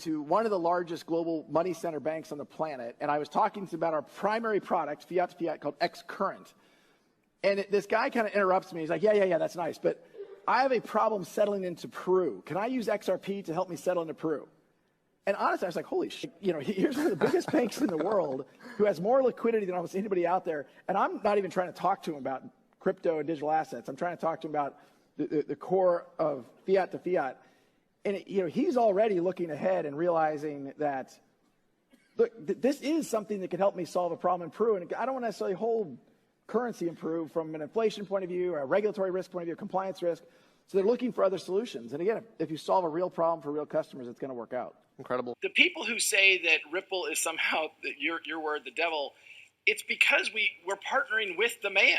to one of the largest global money center banks on the planet, and I was talking to them about our primary product, fiat to fiat, called Xcurrent. And this guy kind of interrupts me. He's like, yeah, that's nice, but I have a problem settling into Peru. Can I use XRP to help me settle into Peru? And honestly, I was like, holy shit, here's one of the biggest banks in the world who has more liquidity than almost anybody out there. And I'm not even trying to talk to him about crypto and digital assets. I'm trying to talk to him about the core of fiat to fiat. And he's already looking ahead and realizing that, look, this is something that could help me solve a problem in Peru. And I don't want to necessarily hold currency in Peru from an inflation point of view, or a regulatory risk point of view, a compliance risk. So they're looking for other solutions. And again, if you solve a real problem for real customers, it's going to work out. Incredible. The people who say that Ripple is somehow, your word, the devil, it's because we're partnering with the man.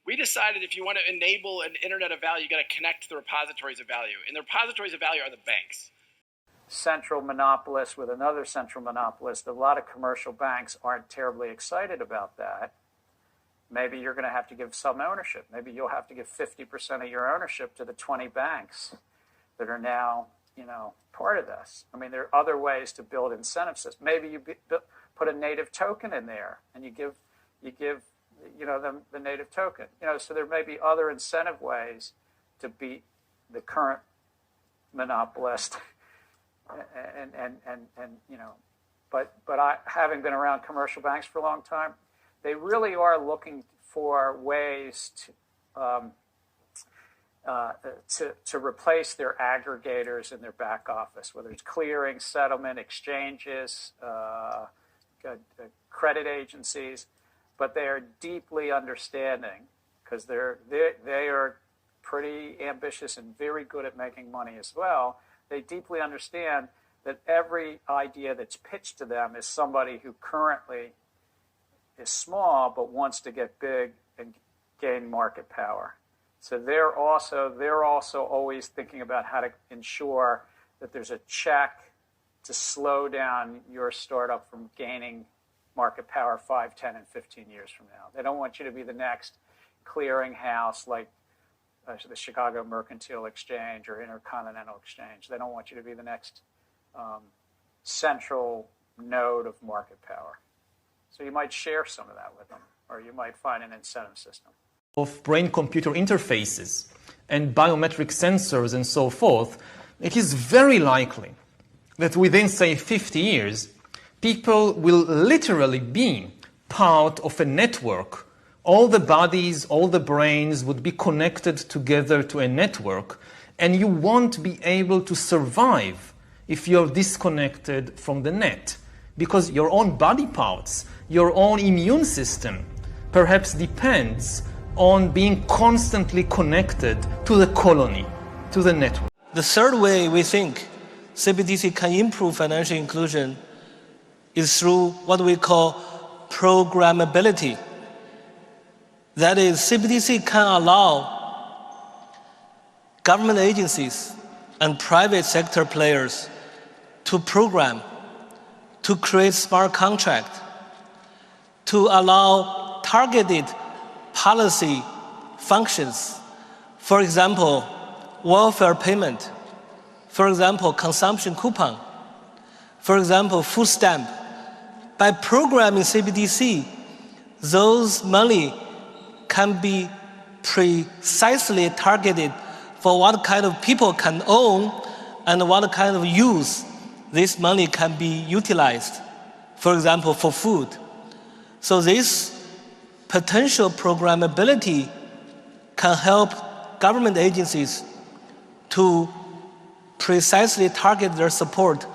We decided if you want to enable an internet of value, you got to connect to the repositories of value. And the repositories of value are the banks. Central monopolist with another central monopolist. A lot of commercial banks aren't terribly excited about that. Maybe you're going to have to give some ownership. Maybe you'll have to give 50% of your ownership to the 20 banks that are now, part of this. I mean, there are other ways to build incentive systems. Maybe you put a native token in there, and you give them the native token. So there may be other incentive ways to beat the current monopolist. But I, having been around commercial banks for a long time, they really are looking for ways to replace their aggregators in their back office, whether it's clearing, settlement, exchanges, credit agencies. But they are deeply understanding, because they are pretty ambitious and very good at making money as well. They deeply understand that every idea that's pitched to them is somebody who currently is small but wants to get big and gain market power. So they're also always thinking about how to ensure that there's a check to slow down your startup from gaining market power 5, 10, and 15 years from now. They don't want you to be the next clearinghouse like the Chicago Mercantile Exchange or Intercontinental Exchange. They don't want you to be the next central node of market power. So you might share some of that with them, or you might find an incentive system. Of brain-computer interfaces and biometric sensors and so forth, it is very likely that within, say, 50 years, people will literally be part of a network. All the bodies, all the brains would be connected together to a network, and you won't be able to survive if you're disconnected from the net, because your own body parts, your own immune system, perhaps depends on being constantly connected to the colony, to the network. The third way we think CBDC can improve financial inclusion is through what we call programmability. That is, CBDC can allow government agencies and private sector players to program, to create smart contract, to allow targeted policy functions. For example, welfare payment. For example, consumption coupon. For example, food stamp. By programming CBDC, those money can be precisely targeted for what kind of people can own and what kind of use this money can be utilized. For example, for food. So this potential programmability can help government agencies to precisely target their support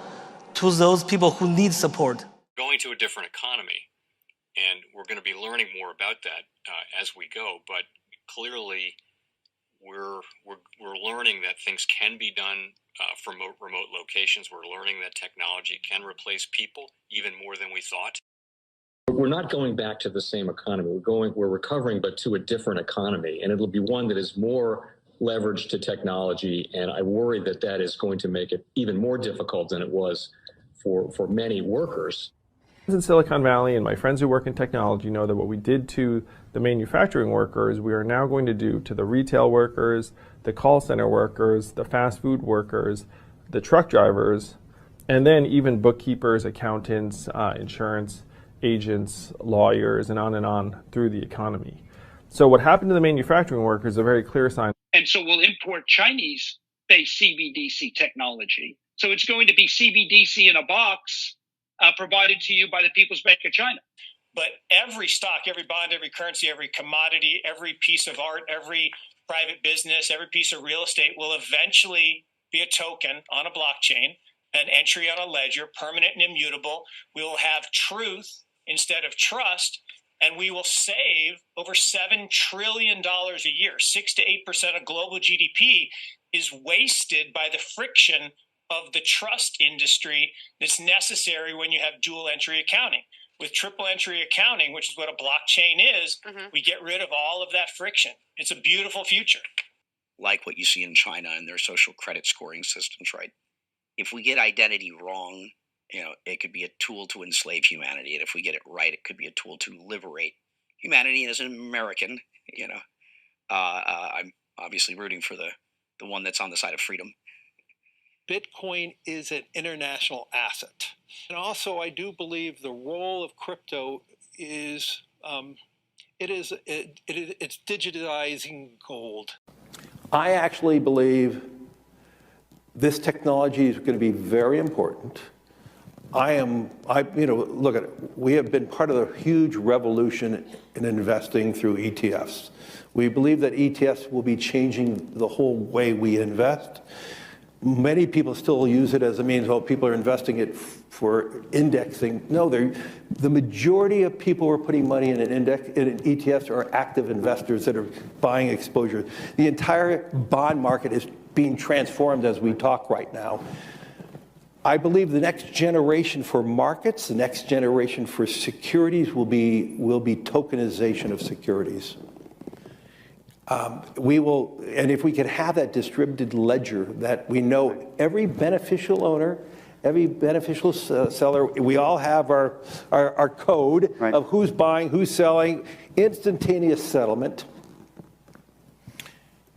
to those people who need support. Going to a different economy, and we're going to be learning more about that as we go, but clearly we're learning that things can be done from remote locations. We're learning that technology can replace people even more than we thought. We're not going back to the same economy. We're recovering, but to a different economy, and it'll be one that is more leveraged to technology. And I worry that that is going to make it even more difficult than it was for many workers. In Silicon Valley, and my friends who work in technology know that what we did to the manufacturing workers, we are now going to do to the retail workers, the call center workers, the fast food workers, the truck drivers, And then even bookkeepers, accountants, insurance agents, lawyers, and on through the economy. So what happened to the manufacturing workers is a very clear sign. And so we'll import Chinese-based CBDC technology. So it's going to be CBDC in a box provided to you by the People's Bank of China. But every stock, every bond, every currency, every commodity, every piece of art, every private business, every piece of real estate will eventually be a token on a blockchain, an entry on a ledger, permanent and immutable. We will have truth instead of trust, and we will save over $7 trillion a year. 6 to 8% of global GDP is wasted by the friction of the trust industry that's necessary when you have dual entry accounting. With triple entry accounting, which is what a blockchain is, we get rid of all of that friction. It's a beautiful future. Like what you see in China and their social credit scoring systems, right? If we get identity wrong, it could be a tool to enslave humanity. And if we get it right, it could be a tool to liberate humanity. And as an American, I'm obviously rooting for the one that's on the side of freedom. Bitcoin is an international asset. And also, I do believe the role of crypto is, it's digitizing gold. I actually believe this technology is going to be very important. Look at it. We have been part of the huge revolution in investing through ETFs. We believe that ETFs will be changing the whole way we invest. Many people still use it as a means, people are investing it for indexing. No, the majority of people who are putting money in in ETFs are active investors that are buying exposure. The entire bond market is being transformed as we talk right now. I believe the next generation for markets, the next generation for securities will be tokenization of securities. And if we could have that distributed ledger that we know every beneficial owner, every beneficial seller, we all have our code of who's buying, who's selling, instantaneous settlement.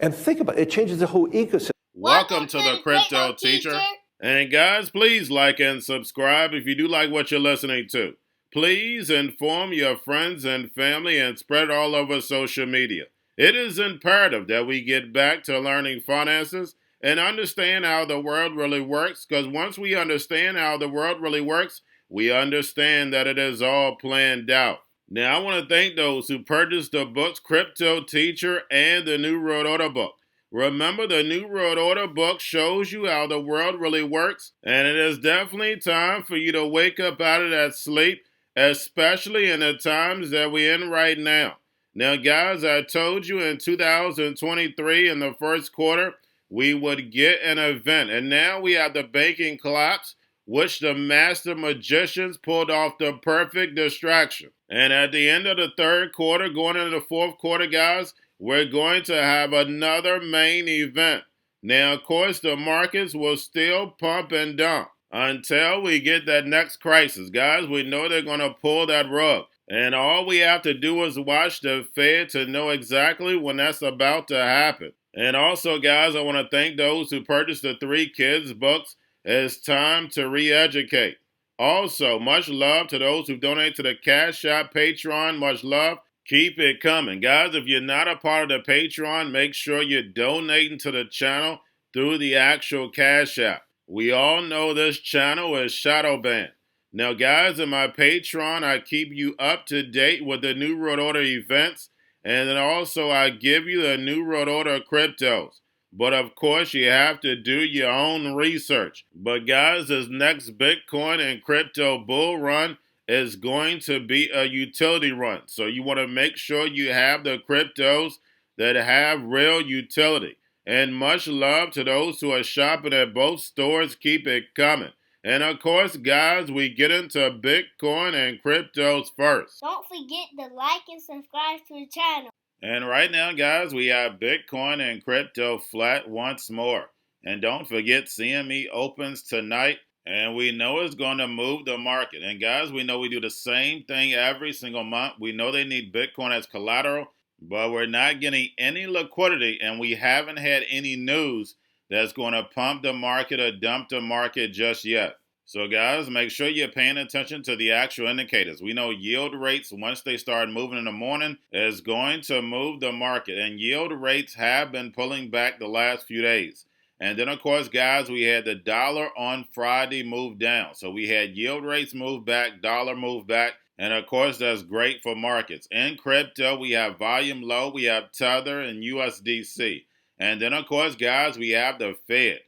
And think about it, it changes the whole ecosystem. Welcome to the Crypto Teacher. And guys, please like and subscribe if you do like what you're listening to. Please inform your friends and family and spread it all over social media. It is imperative that we get back to learning finances and understand how the world really works, because once we understand how the world really works, we understand that it is all planned out. Now, I want to thank those who purchased the books Cryptoteacher and the New World Order book. Remember, the New World Order book shows you how the world really works, and it is definitely time for you to wake up out of that sleep, especially in the times that we're in right now. Now, guys, I told you in 2023 in the first quarter, we would get an event. And now we have the banking collapse, which the master magicians pulled off the perfect distraction. And at the end of the third quarter, going into the fourth quarter, guys, we're going to have another main event. Now, of course, the markets will still pump and dump until we get that next crisis. Guys, we know they're going to pull that rug. And all we have to do is watch the Fed to know exactly when that's about to happen. And also, guys, I want to thank those who purchased the 3 Kids books. It's time to re-educate. Also, much love to those who donate to the Cash App, Patreon. Much love. Keep it coming. Guys, if you're not a part of the Patreon, make sure you're donating to the channel through the actual Cash App. We all know this channel is shadow banned. Now, guys, in my Patreon, I keep you up to date with the New World Order events, and then also I give you the New World Order cryptos. But, of course, you have to do your own research. But, guys, this next Bitcoin and crypto bull run is going to be a utility run. So you want to make sure you have the cryptos that have real utility. And much love to those who are shopping at both stores. Keep it coming. And of course, guys, we get into Bitcoin and cryptos first. Don't forget to like and subscribe to the channel. And right now, guys, we have Bitcoin and crypto flat once more. And don't forget, CME opens tonight, and we know it's going to move the market. And guys, we know we do the same thing every single month. We know they need Bitcoin as collateral, but we're not getting any liquidity, and we haven't had any news that's going to pump the market or dump the market just yet. So guys, make sure you're paying attention to the actual indicators. We know yield rates, once they start moving in the morning, is going to move the market. And yield rates have been pulling back the last few days. And then, of course, guys, we had the dollar on Friday move down. So we had yield rates move back, dollar move back. And, of course, that's great for markets. In crypto, we have volume low, we have Tether and USDC. And then, of course, guys, we have the Fed.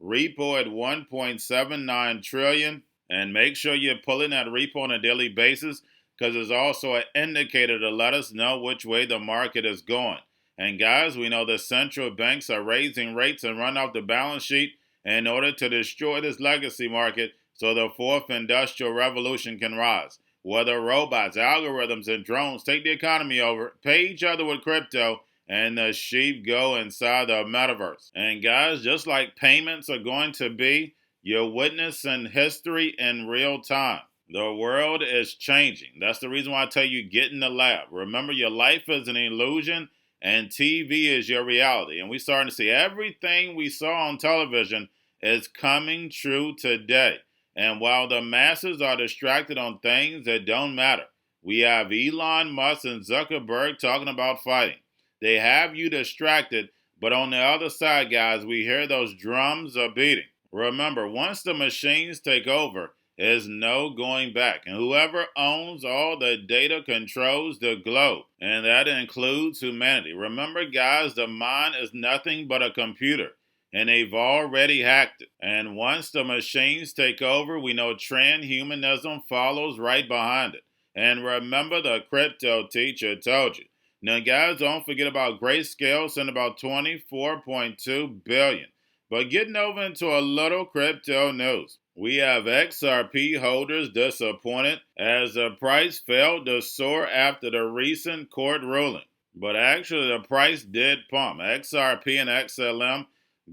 Repo at 1.79 trillion, and make sure you're pulling that repo on a daily basis because it's also an indicator to let us know which way the market is going. And guys, we know the central banks are raising rates and run off the balance sheet in order to destroy this legacy market so the fourth industrial revolution can rise. Whether robots, algorithms, and drones take the economy over, pay each other with crypto, and the sheep go inside the metaverse. And guys, just like payments are going to be, you're witnessing history in real time. The world is changing. That's the reason why I tell you, get in the lab. Remember, your life is an illusion and TV is your reality. And we're starting to see everything we saw on television is coming true today. And while the masses are distracted on things that don't matter, we have Elon Musk and Zuckerberg talking about fighting. They have you distracted, but on the other side, guys, we hear those drums are beating. Remember, once the machines take over, there's no going back. And whoever owns all the data controls the globe. And that includes humanity. Remember, guys, the mind is nothing but a computer. And they've already hacked it. And once the machines take over, we know transhumanism follows right behind it. And remember, the crypto teacher told you. Now, guys, don't forget about Grayscale, sent about $24.2 billion. But getting over into a little crypto news. We have XRP holders disappointed as the price failed to soar after the recent court ruling. But actually, the price did pump. XRP and Xlm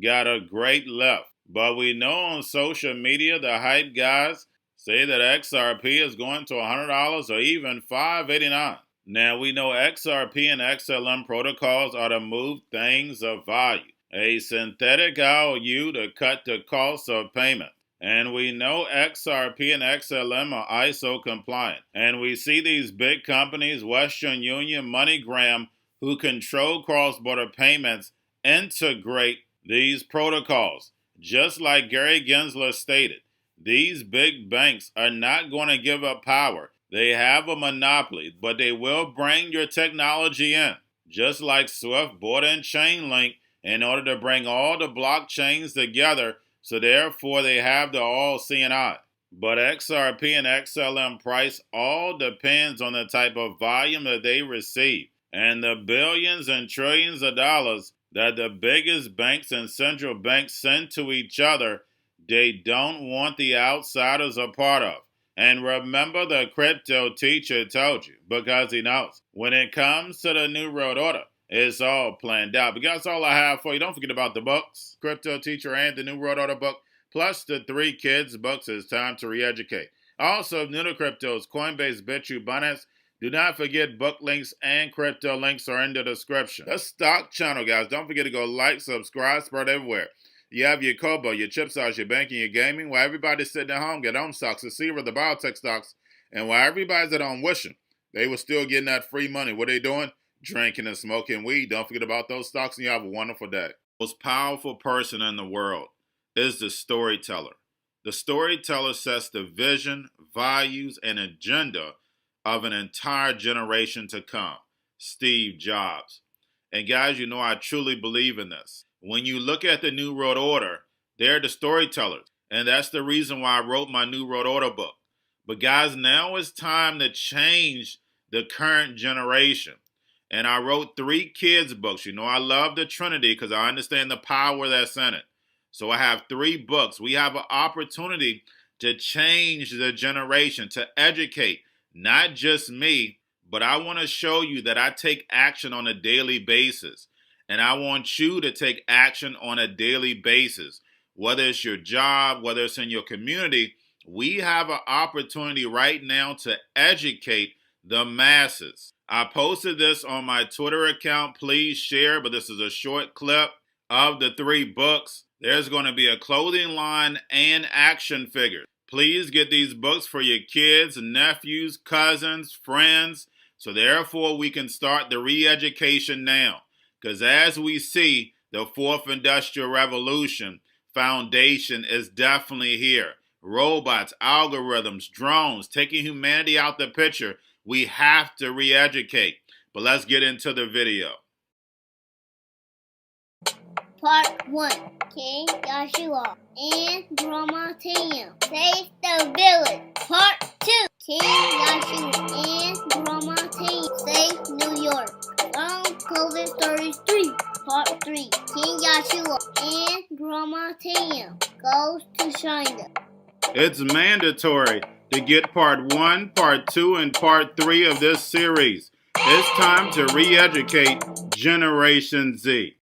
got a great lift. But we know on social media, the hype guys say that XRP is going to $100 or even $5.89. Now, we know XRP and XLM protocols are to move things of value, a synthetic IOU to cut the cost of payment. And we know XRP and XLM are ISO compliant. And we see these big companies, Western Union, MoneyGram, who control cross-border payments, integrate these protocols. Just like Gary Gensler stated, these big banks are not going to give up power. They have a monopoly, but they will bring your technology in. Just like Swift bought in Chainlink in order to bring all the blockchains together, so therefore they have the all seeing eye. But XRP and XLM price all depends on the type of volume that they receive and the billions and trillions of dollars that the biggest banks and central banks send to each other. They don't want the outsiders a part of. And remember, the crypto teacher told you, because he knows. When it comes to the New World Order, it's all planned out. But that's all I have for you. Don't forget about the books, Crypto Teacher and the New World Order book, plus the 3 kids books. It's time to re-educate. Also, new to cryptos, Coinbase, Bitrue, Binance. Do not forget book links and crypto links are in the description. The stock channel, guys. Don't forget to go like, subscribe, spread everywhere. You have your Kobo, your chip stocks, your banking, your gaming. While everybody's sitting at home, get on stocks, the Xrp, the biotech stocks. And while everybody's at home wishing they were still getting that free money, what are they doing? Drinking and smoking weed. Don't forget about those stocks, and you have a wonderful day. The most powerful person in the world is the storyteller. The storyteller sets the vision, values, and agenda of an entire generation to come. Steve Jobs. And guys, you know I truly believe in this. When you look at the New World Order, they're the storytellers. And that's the reason why I wrote my New World Order book. But guys, now it's time to change the current generation. And I wrote 3 kids books. You know, I love the Trinity because I understand the power that's in it. So I have 3 books. We have an opportunity to change the generation, to educate, not just me, but I want to show you that I take action on a daily basis. And I want you to take action on a daily basis. Whether it's your job, whether it's in your community, we have an opportunity right now to educate the masses. I posted this on my Twitter account. Please share, but this is a short clip of the 3 books. There's going to be a clothing line and action figures. Please get these books for your kids, nephews, cousins, friends, so therefore we can start the re-education now. Because as we see, the fourth industrial revolution foundation is definitely here. Robots, algorithms, drones, taking humanity out the picture. We have to re-educate. But let's get into the video. Part 1. King Joshua and Grandma Tam save the village. Part 2. King Joshua and Grandma Tam save New York from COVID-33. Part 3. King Joshua and Grandma Tam goes to China. It's mandatory to get part 1, part 2, and part 3 of this series. It's time to re-educate Generation Z.